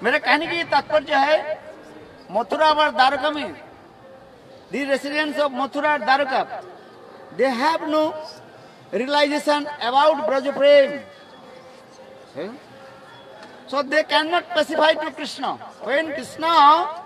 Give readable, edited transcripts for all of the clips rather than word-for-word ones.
मेरे कहने की तात्पर्य है, मथुरा और द्वारका में, the residents of Mathura and Dwarka, they have no realization about Braja Prem. So they cannot specify to Krishna. When Krishna,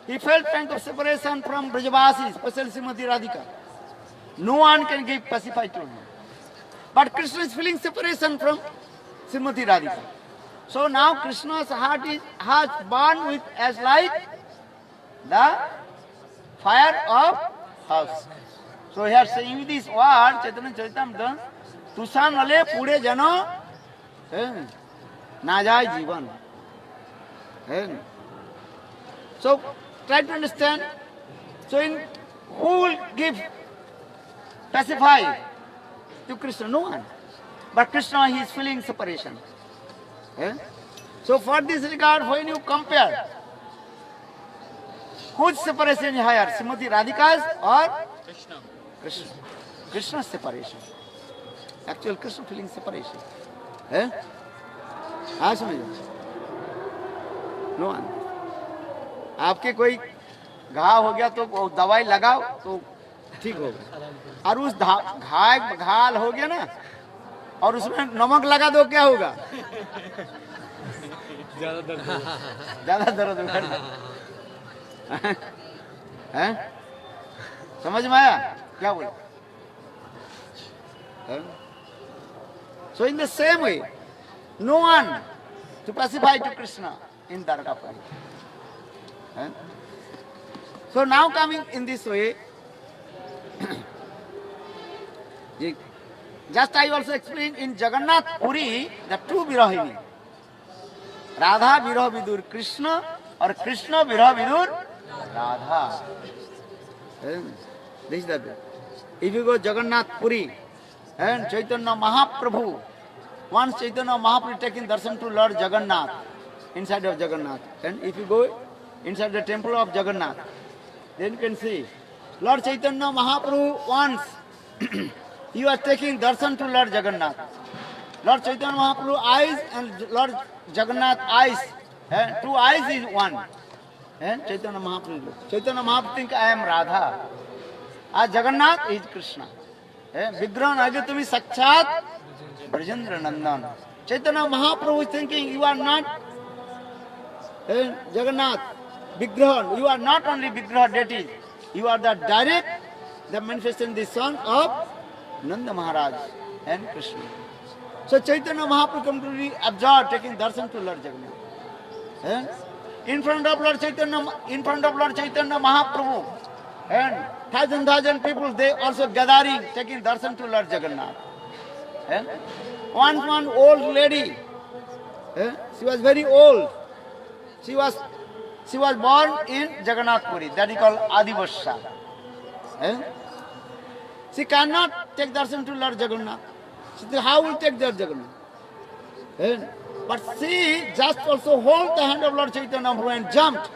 he felt kind of separation from Brajavasi, especially Srimati Radhika. No one can give specify to him. But Krishna is feeling separation from Srimati Radhika. So now Krishna's heart has burned with as like the fire of house. So here saying this word, Chaitanya Charitamrita, Tusan wale pude jano na jai jivan. So try to understand. So in who will give, pacify to Krishna? No one. But Krishna, he is feeling separation. So for this regard, when you compare, whose separation is higher, Srimati Radhika's or Krishna? Krishna's separation. Actual Krishna feeling separation. हाँ समझो, no one. आपके कोई घाव हो गया तो दवाई लगाओ तो ठीक होगा, और उस घायल हो गया ना और उसमें नमक लगा दो, क्या होगा? ज्यादा दर्द होगा। हैं? समझ में आया क्या बोले? So in the same way, no one to pacify to Krishna in Dwarkapuri. So now coming in this way, just I also explained in Jagannath Puri, the two Virahini, Radha Virah Vidur Krishna or Krishna Virah Vidur Radha. This is the way. If you go Jagannath Puri and Chaitanya Mahaprabhu, once Chaitanya Mahaprabhu taking darshan to Lord Jagannath, inside of Jagannath, and if you go inside the temple of Jagannath, then you can see Lord Chaitanya Mahaprabhu once he was taking darshan to Lord Jagannath. Lord Chaitanya Mahaprabhu eyes and Lord Jagannath eyes, two eyes is one. And Chaitanya Mahaprabhu think I am Radha. As Jagannath is Krishna. Vigrahan Agatami Sakshat Brajendra Nandan. Chaitanya Mahaprabhu is thinking you are not Jagannath, Vigrahan. You are not only Vigraha deity, you are the direct, the manifestation, the son of Nanda Maharaj and Krishna. So Chaitanya Mahaprabhu completely absorbed, taking darshan to Lord Jagannath. In front of Lord Chaitanya Mahaprabhu, and thousand people, they also gathering, taking darshan to Lord Jagannath. One old lady, she was very old. She was born in Jagannath Puri, that is called Adivasya. She cannot take darshan to Lord Jagannath. She said, how will take Lord Jagannath? But she just also hold the hand of Lord Chaitanya Mahaprabhu and jumped,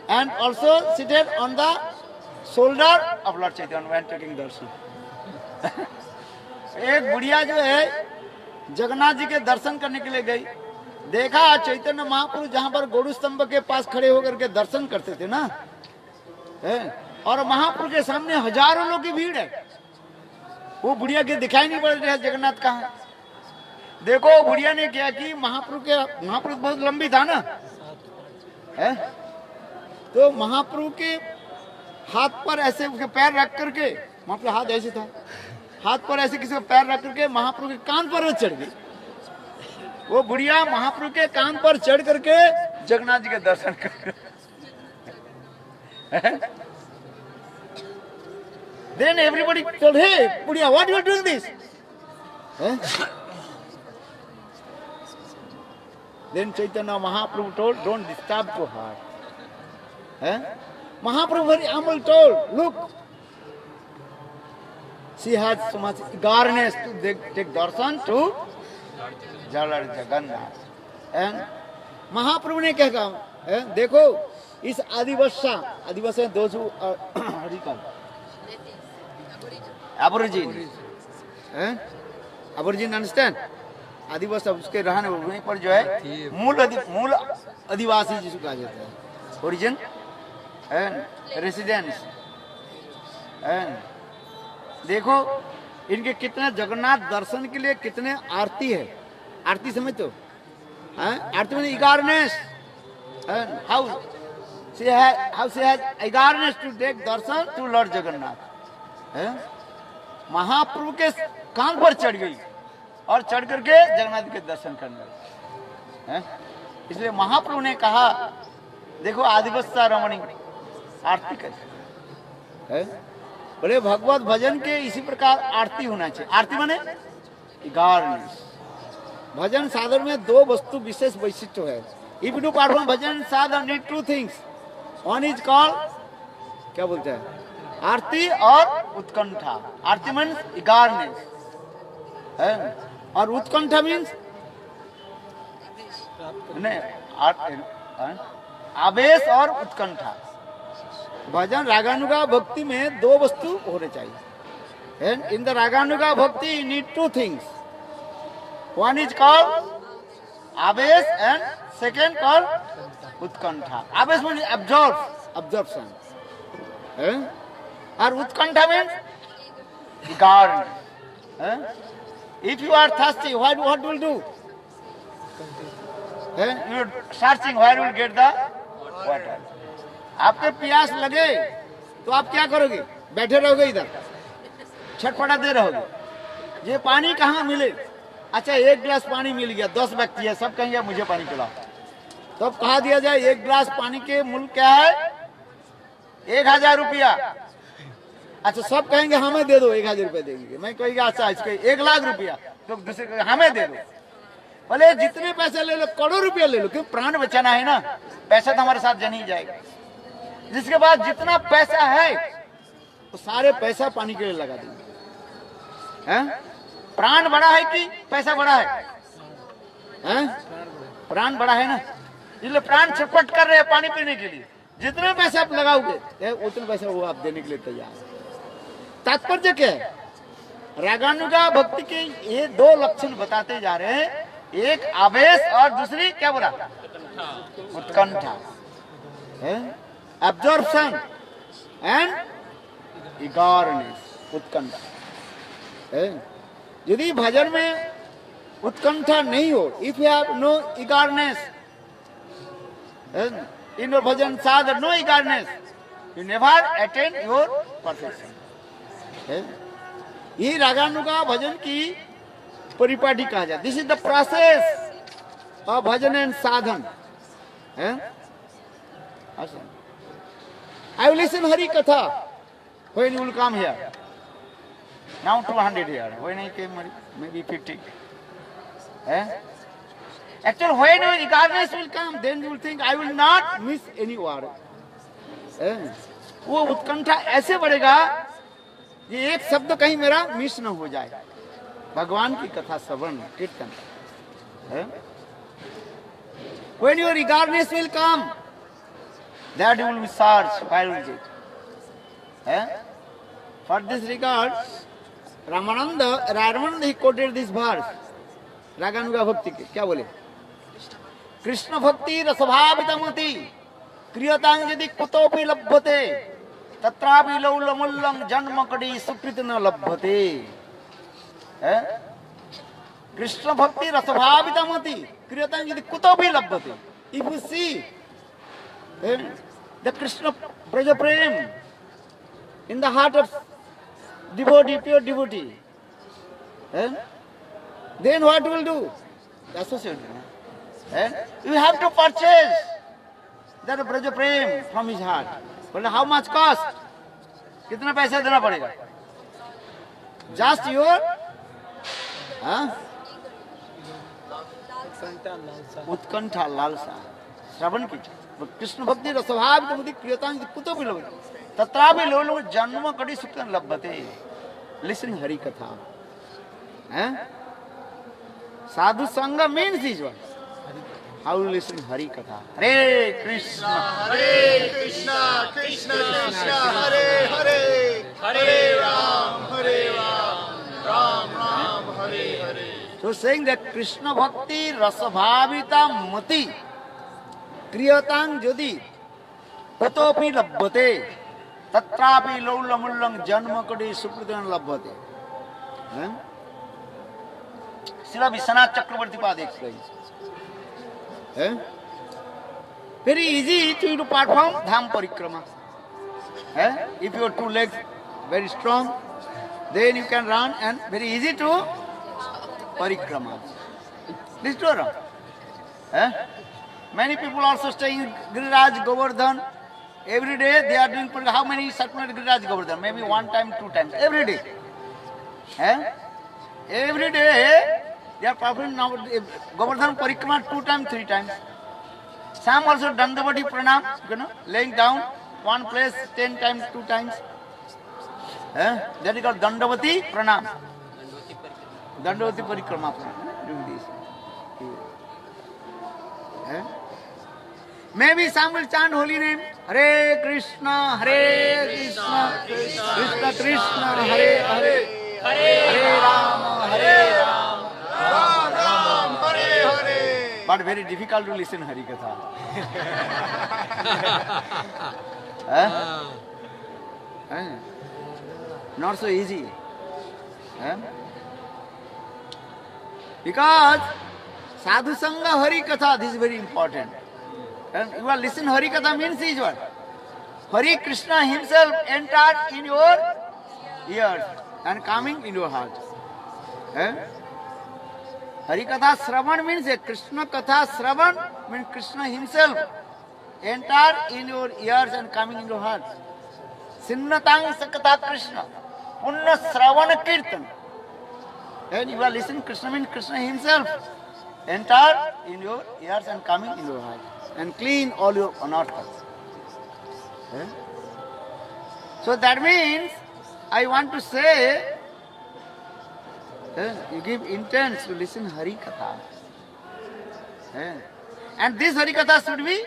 and also seated on the shoulder of Lord Chaitanya when taking darshan. एक बुढ़िया जो है जगन्नाथ जी के दर्शन करने के लिए गई, देखा चैतन्य महाप्रभु जहाँ पर गौड़ स्तंभ के पास खड़े होकर के दर्शन करते थे ना, और महाप्रभु के सामने हजारों लोग की भीड़ है। वो बुढ़िया के दिखाई नहीं पड़ रहा है जगन्नाथ कहाँ है। देखो बुढ़िया ने क्या कि महाप्रभु बहुत लंबी था ना, तो महाप्रभु के हाथ पर ऐसे उसके पैर रख करके, महाप्रभु हाथ ऐसे था, हाथ पर ऐसे किसी का पैर रख करके महाप्रभु के कान पर वो चढ़ गई। वो बुढ़िया महाप्रभु के कान पर चढ़ करके जगन्नाथ जी के दर्शन कर। Then everybody told, hey, बुढ़िया, what you are doing this? Then Chaitanya Mahaprabhu told, don't disturb to her. Mahaprabhu very humble told, look, she had so much eagerness to take darshan to Lord Jagannath. And Mahaprabhu ने क्या कहा, देखो इस आदिवासी those who are what do you call aborigine, aborigine understand, आदिवासी उसके रहने वहीं पर जो है मूल आदिवासी जिसको कहा जाता है, ओरिजिन एंड रेसिडेंस। देखो इनके कितने जगन्नाथ दर्शन के लिए कितने आरती है। आरती समझ तो आरती में eagerness, how she has eagerness to take darshan to lord Jagannath. महाप्रभु के कान पर चढ़ गई और चढ़ करके जगन्नाथ के दर्शन करने लगी। इसलिए महाप्रभु ने कहा देखो आदिवत्सा रमणी आरती कैसे, बोले भगवत भजन के इसी प्रकार आरती होना चाहिए। आरती माने इगारनेस। भजन साधन में दो वस्तु विशेष वैशिष्ट्य है। इफ यू डू परफॉर्म भजन साधन need two things, one is called क्या बोलते हैं आरती और उत्कंठा। आरती मीन्स इगारनेस और उत्कंठा मीन्स आवेश और उत्कंठा। भजन रागानुगा भक्ति में दो वस्तु होने चाहिए। इन द रागानुगा भक्ति you need two things, one is called आवेश एंड सेकेंड कॉल्ड उत्कंठा। आवेश मीन्स absorption और उत्कंठा means eagerness। If you are thirsty, what will do? You are searching where you will get the water. आपके प्यास लगे तो आप क्या करोगे? बैठे रहोगे इधर, छटपटाते रहोगे। ये पानी कहाँ मिले? अच्छा एक गिलास पानी मिल गया, 10 व्यक्ति है, सब कहेंगे मुझे पानी पिलाओ। तो अब कहा दिया जाए एक गिलास पानी के मूल्य क्या है? 1000 रुपया। अच्छा सब कहेंगे हमें दे दो, 1000 रुपया देंगे। मैं कहेगा अच्छा इसको 1 लाख रुपया, तो दूसरे कहेंगे हमें दे दो। बोले जितने पैसे ले लो, करोड़ रुपया ले लो, क्यों प्राण बचाना है ना। पैसा तो हमारे साथ जन ही जाएगा। जिसके बाद जितना पैसा है वो सारे पैसा पानी के लिए लगा देंगे। प्राण बड़ा है कि पैसा बड़ा है? प्राण बड़ा है ना, इसलिए प्राण छटपट कर रहे हैं पानी पीने के लिए। जितने पैसे आप लगाओगे उतने पैसे वो आप देने के लिए तैयार है। तात्पर्य क्या है? रागानुगा भक्ति के ये 2 लक्षण बताते जा रहे हैं, एक आवेश और दूसरी क्या बोला? उत्कंठा, एब्जॉर्प्शन एंड इगारनेस। उत्कंठा। यदि भजन में उत्कंठा नहीं हो, if you have no eagerness in your bhajan sadhana, no eagerness, you never attain your perfection। ये रागानुगा भजन की परिपाटी कहा जाए। This is the process of bhajan and साधन। I will listen Hari Katha when you will come here. Now 200 here. When I came, maybe 50. Actually, when your eagerness will come, then you will think, I will not miss any word. वो उत्कंठा ऐसे बढ़ेगा ये एक शब्द कहीं मेरा miss न हो जाए। भगवान की कथा श्रवण कीर्तन। When your eagerness will come, that you will be searched, where is it? For this regard, Ramananda he quoted this verse, रागानुगा भक्ति के क्या बोले? कृष्ण भक्ति रसभावितमति क्रियतां यदि कुतोपि लभ्यते तत्रापि लौलमुल्लं जन्म कड़ी सुकृत न लभ्यते। कृष्ण भक्ति रसभावितमति क्रियतां यदि कुतोपि लभ्यते। If you see the Krishna Braja Prem in the heart of devotee, pure devotee, then what will do? Associate. You have to purchase that Braja Prem from his heart. But how much cost? कितना पैसा देना पड़ेगा? Just your उत्कंठा लालसा श्रवण की। कृष्ण भक्ति रसभावितमति क्रियतां कुतोपि लभ्यते तत्रापि लोलो जन्म कड़ी सुख लभ्यते। लिसनिंग हरि कथा। साधु संग means this one. How you listen Hari Katha? Hare Krishna, Krishna Krishna, Hare Hare, Hare Ram, Ram Ram, Hare Hare. So saying that Krishna Bhakti Rasabhavita Mati Kriyatang Jodi Tatopi Labbate Tatrapi Laulamullang Janmakadi Supritan Labbate. Srila Vishwanath Chakravarti Pad explains. Very easy to perform Dham Parikrama. If your two legs very strong, then you can run, and very easy to Parikrama. This is true. Many people also staying in Giriraj Govardhan. Every day they are doing, how many circular Giriraj Govardhan? Maybe 1 time, 2 times. Every day. Every day they are performing now Govardhan Parikrama 2 times, 3 times. Some also Dandavati Pranam, laying down one place 10 times, 2 times. That is called Dandavati Pranam. Dandavati Parikrama. Doing this. Maybe some will chant holy name. Hare Krishna, Krishna Krishna, Hare Hare, Hare Rama, Ram Ram, Hare Hare. But very difficult to listen Hari Katha. Not so easy. Because Sadhu Sangha Hari Katha, this is very important. And you are listen Hari Katha means is what? Hari Krishna himself entered in your ears and coming in your heart. Hari Katha Shravan means Krishna Katha Shravan means Krishna himself entered in your ears and coming in your heart. Sinnatang Sakatha Krishna Punna Shravana Kirtan. And you are listening Krishna means Krishna himself entered in your ears and coming in your heart and clean all your anarthas. So that means I want to say you give intent to listen Hari Katha. And this Hari Katha should be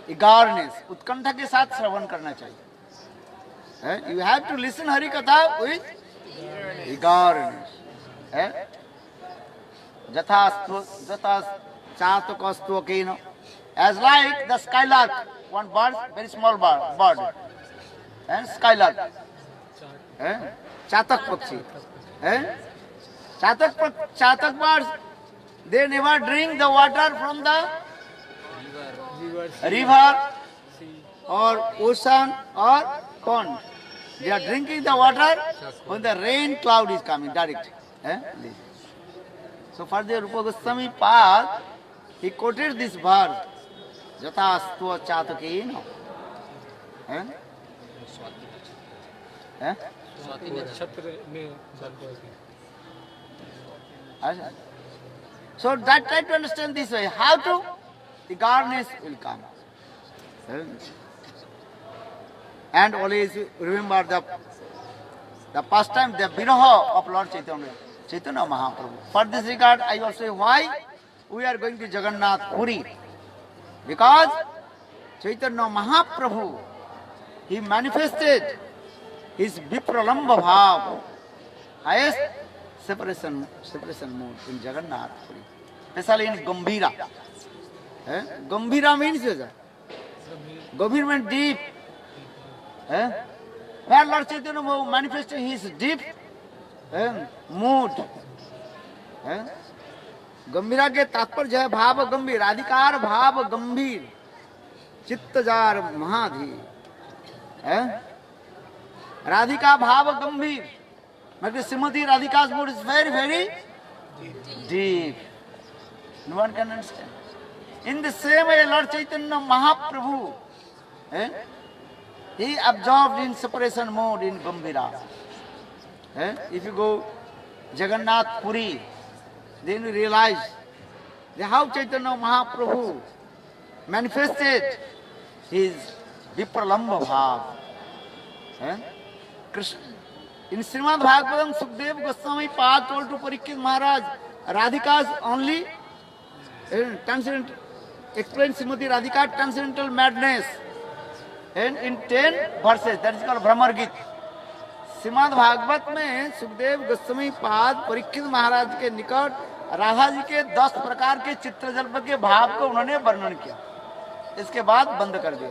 eagerness. Utkantha ke saath shravan karna chahiye. You have to listen Hari Katha with eagerness. Jatha chatakastvo keno. As like the skylark, one bird, very small bird. And skylark. Chatak pakshi. Chatak birds, they never drink the water from the river or ocean or pond. They are drinking the water when the rain cloud is coming direct. So for the Rupa Goswami path, he quoted this verse, Jata Astva Chatakena. So that try to understand this way. How to? The eagerness will come. And always remember the pastime, the viraha of Lord Chaitanya Mahaprabhu. For this regard, I will say why we are going to Jagannath Puri. Because Chaitanya Mahaprabhu, he manifested his Vipralamba Bhav, highest separation mode in Jagannath Puri, especially in Gambhira. Gambhira means Gambhira means deep. Where Lord Chaitanya manifested his deep mood. गंभीरा के तात्पर्य है भाव गंभीर, अधिकार भाव गंभीर, चित्तजार महाधीर, राधिका भाव गंभीर. मतलब Shrimati Radhika's mood is very, very deep. No one can understand. In the same way, Lord Chaitanya Mahaprabhu, he absorbed in separation mode in Gambhira. If you go Jagannath Puri, then you realize that how Chaitanya Mahaprabhu manifested his Vipralamba Bhav. Krishna. In Srimad Bhagavatam, Sukdev Goswami Pad told to Parikshit Maharaj, Radhika's only transcendental, explained Srimati Radhika transcendental madness. And in 10 verses, that is called Brahmar Gita. Shrimad Bhagavat में सुखदेव गोस्वामी पाद परीक्षित महाराज के निकट राधा जी के 10 प्रकार के चित्रजल्प के भाव को उन्होंने वर्णन किया। इसके बाद बंद कर दिया,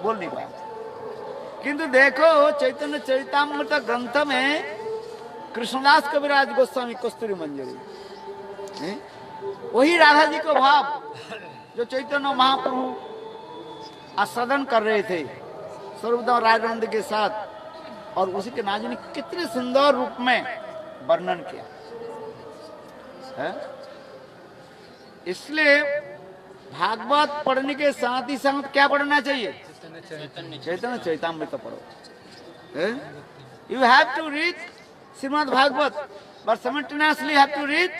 बोल नहीं पाया। किंतु देखो चैतन्य चरितामृत ग्रंथ में कृष्णदास कविराज गोस्वामी कस्तूरी मंजरी वही राधा जी को भाव जो चैतन्य महाप्रभु आस्वादन कर रहे थे सर्वदा राजानंद के साथ, और उसी के नाजी ने कितने सुंदर रूप में वर्णन किया है। इसलिए भागवत पढ़ने के साथ ही साथ क्या पढ़ना चाहिए? चैतन्य चरितामृत पढ़ो। You have to read Shrimad Bhagavat but simultaneously have to read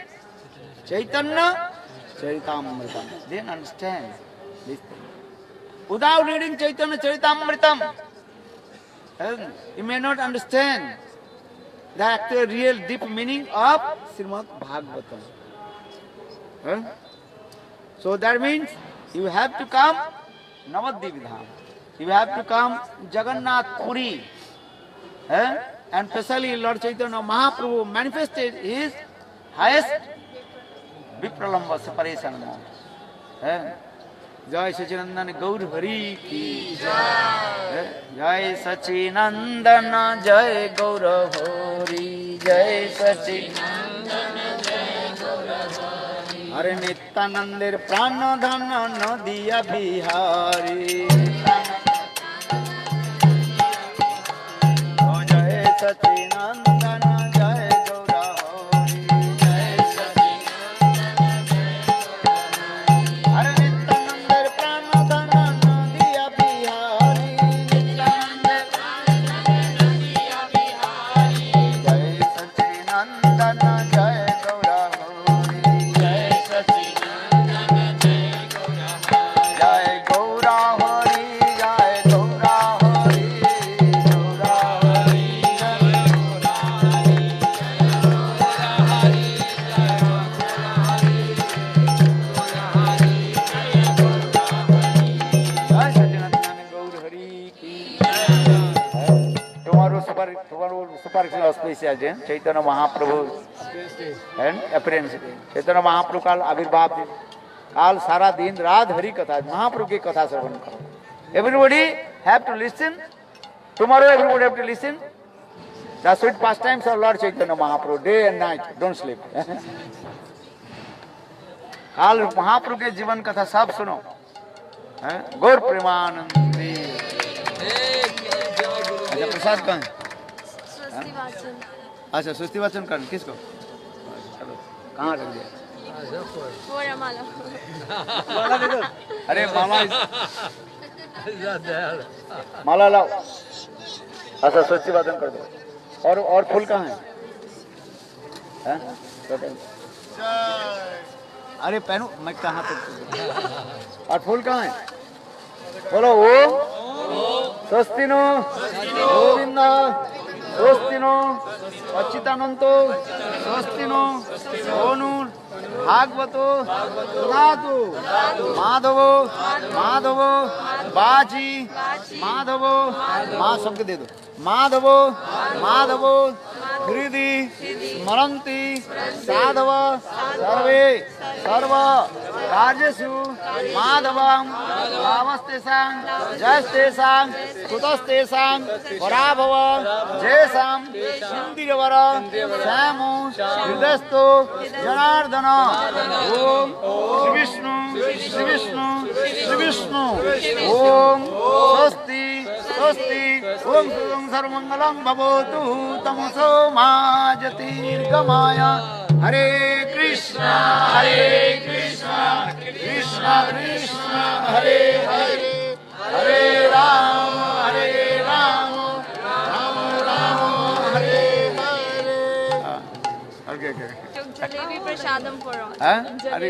Chaitanya Charitamritam. Then understand this thing. Without reading Chaitanya Charitamritam, you may not understand the actual real deep meaning of Srimad Bhagavatam. So that means you have to come Navadvip Dham. You have to come Jagannath Puri. And especially Lord Chaitanya Mahaprabhu manifested his highest Vipralamba separation mode. Jai Sachinandana Gaur Hari ki Jai. Jai Sachinandana Jai Gaur Hari. Jai Sachinandana Jai Gaur Hari. Hare Nityanandir Pranadhana Nadiya Bihari. Jai Sachinandana Jai Gaur Hari. Jai Sachinandana Jai Gaur Hari. Hare Nityanandir Pranadhana Nadiya Bihari. Nityanandir Pranadhana Nadiya Bihari. Jai Sachinandana Jai Gaur Hari. Jai Sachinandana Jai Gaur Hari. Jai Gaur Hari. Jai Gaur Hari. Super auspicious day, Chaitanya Mahaprabhu and appearance day. Chaitanya Mahaprabhu काल आविर्भाव दिन, काल सारा दिन रात हरि कथा, महाप्रभु की कथा श्रवण करो. Everybody have to listen. Tomorrow everybody have to listen. The sweet pastimes of Lord Chaitanya Mahaprabhu, day and night. Don't sleep. काल महाप्रभु के जीवन कथा सब सुनो. गौर प्रेमानंदी. अच्छा प्रसाद कहाँ है? अच्छा स्वस्ति वाचन कर किसको? चलो कहाँ रख दिया? माला दे दो. अरे माला माला लाओ. अच्छा स्वस्ति वाचन कर दो. और फूल कहाँ है? अरे पहनो मैं कहाँ तक. और फूल कहाँ है? बोलो ओम स्वस्ति नो गोविंद स्वस्ति नो अच्युतानंतो स्वस्ति नो सोनूर भागवतो सुधातु माधवो माधवो बाजी माधवो माँ शब्द दे दो. माधवो माधवो हृदि स्मरन्ति साधव सर्वे सर्व कार्येषु माधवं भावस्तेषां जयस्तेषां कुतस्तेषां पराभव जयसां सिन्धिरवर श्यामो हृदयस्थो जनार्दन. ओम श्री विष्णु श्री विष्णु श्री विष्णु. ओम स्वस्ति स्वस्ति. ओम सर्वमंगलं भवतु तमसो मा ज्योतिर्गमय. हरे कृष्णा कृष्णा कृष्णा हरे हरे हरे राम राम राम हरे हरे. जलेबी प्रसादम for all. अरे